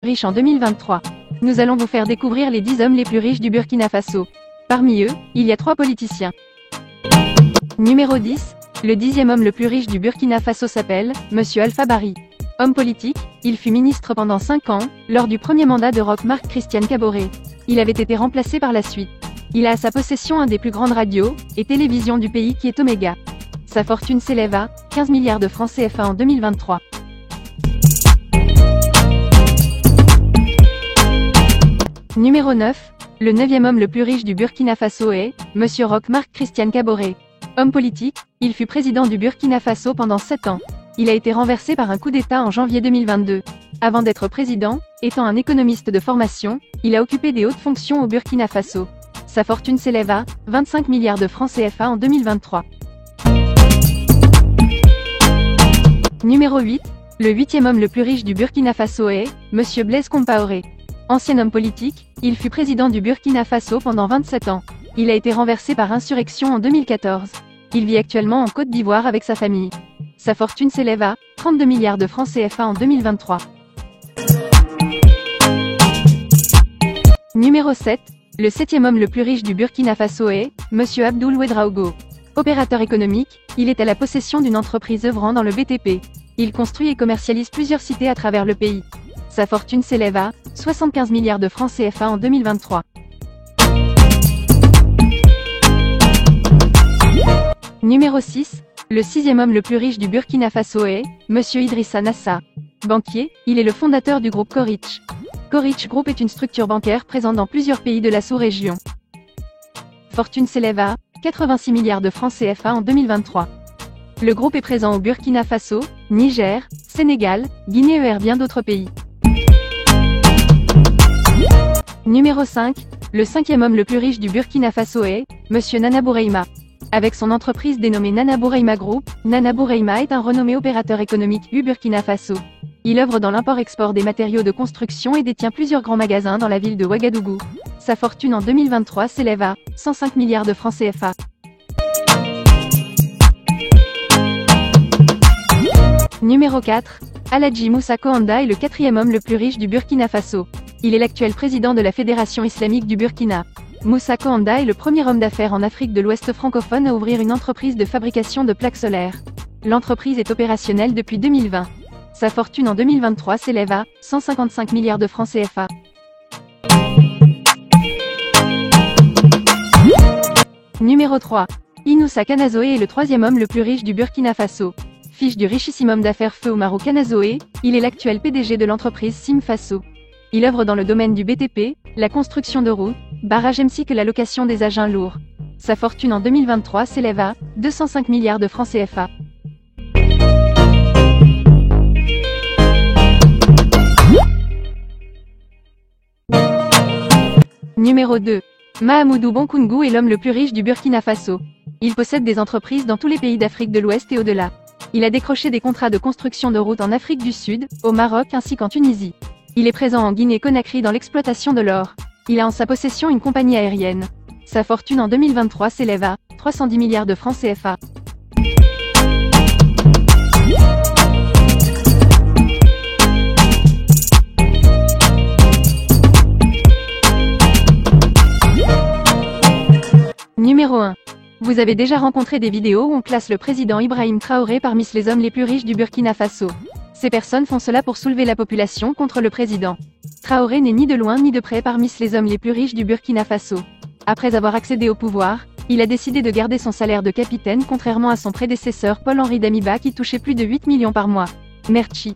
riches en 2023. Nous allons vous faire découvrir les 10 hommes les plus riches du Burkina Faso. Parmi eux, il y a 3 politiciens. Numéro 10, le 10e homme le plus riche du Burkina Faso s'appelle Monsieur Alpha Bari. Homme politique, il fut ministre pendant 5 ans, lors du premier mandat de Roch Marc Christian Kaboré. Il avait été remplacé par la suite. Il a à sa possession un des plus grandes radios et télévisions du pays qui est Omega. Sa fortune s'élève à 15 milliards de francs CFA en 2023. Numéro 9, le 9e homme le plus riche du Burkina Faso est Monsieur Roch Marc Christian Kaboré. Homme politique, il fut président du Burkina Faso pendant 7 ans. Il a été renversé par un coup d'État en janvier 2022. Avant d'être président, étant un économiste de formation, il a occupé des hautes fonctions au Burkina Faso. Sa fortune s'élève à 25 milliards de francs CFA en 2023. Numéro 8, le 8e homme le plus riche du Burkina Faso est Monsieur Blaise Compaoré. Ancien homme politique, il fut président du Burkina Faso pendant 27 ans. Il a été renversé par insurrection en 2014. Il vit actuellement en Côte d'Ivoire avec sa famille. Sa fortune s'élève à 32 milliards de francs CFA en 2023. Numéro 7, le 7e homme le plus riche du Burkina Faso est Monsieur Abdoul Ouedraogo. Opérateur économique, il est à la possession d'une entreprise œuvrant dans le BTP. Il construit et commercialise plusieurs cités à travers le pays. Sa fortune s'élève à 75 milliards de francs CFA en 2023. Numéro 6, le 6e homme le plus riche du Burkina Faso est Monsieur Idrissa Nassa. Banquier, il est le fondateur du groupe Corich. Corich Group est une structure bancaire présente dans plusieurs pays de la sous-région. Fortune s'élève à 86 milliards de francs CFA en 2023. Le groupe est présent au Burkina Faso, Niger, Sénégal, Guinée et bien d'autres pays. Numéro 5, le 5e homme le plus riche du Burkina Faso est Monsieur Nana Bouraima. Avec son entreprise dénommée Nana Bouraima Group, Nana Bouraima est un renommé opérateur économique du Burkina Faso. Il œuvre dans l'import-export des matériaux de construction et détient plusieurs grands magasins dans la ville de Ouagadougou. Sa fortune en 2023 s'élève à 105 milliards de francs CFA. Numéro 4, Aladji Moussa Kohanda est le 4e homme le plus riche du Burkina Faso. Il est l'actuel président de la Fédération islamique du Burkina. Moussa Kohanda est le premier homme d'affaires en Afrique de l'Ouest francophone à ouvrir une entreprise de fabrication de plaques solaires. L'entreprise est opérationnelle depuis 2020. Sa fortune en 2023 s'élève à 155 milliards de francs CFA. Numéro 3. Inoussa Kanazoé est le 3e homme le plus riche du Burkina Faso. Fils du richissime homme d'affaires Feu Oumaro Kanazoé, il est l'actuel PDG de l'entreprise Sim Faso. Il œuvre dans le domaine du BTP, la construction de routes, barrages ainsi que la location des engins lourds. Sa fortune en 2023 s'élève à 205 milliards de francs CFA. Numéro 2. Mahamoudou Bonkoungou est l'homme le plus riche du Burkina Faso. Il possède des entreprises dans tous les pays d'Afrique de l'Ouest et au-delà. Il a décroché des contrats de construction de routes en Afrique du Sud, au Maroc ainsi qu'en Tunisie. Il est présent en Guinée-Conakry dans l'exploitation de l'or. Il a en sa possession une compagnie aérienne. Sa fortune en 2023 s'élève à 310 milliards de francs CFA. Numéro 1. Vous avez déjà rencontré des vidéos où on classe le président Ibrahim Traoré parmi les hommes les plus riches du Burkina Faso. Ces personnes font cela pour soulever la population contre le président. Traoré n'est ni de loin ni de près parmi les hommes les plus riches du Burkina Faso. Après avoir accédé au pouvoir, il a décidé de garder son salaire de capitaine contrairement à son prédécesseur Paul-Henri Damiba qui touchait plus de 8 millions par mois. Merci.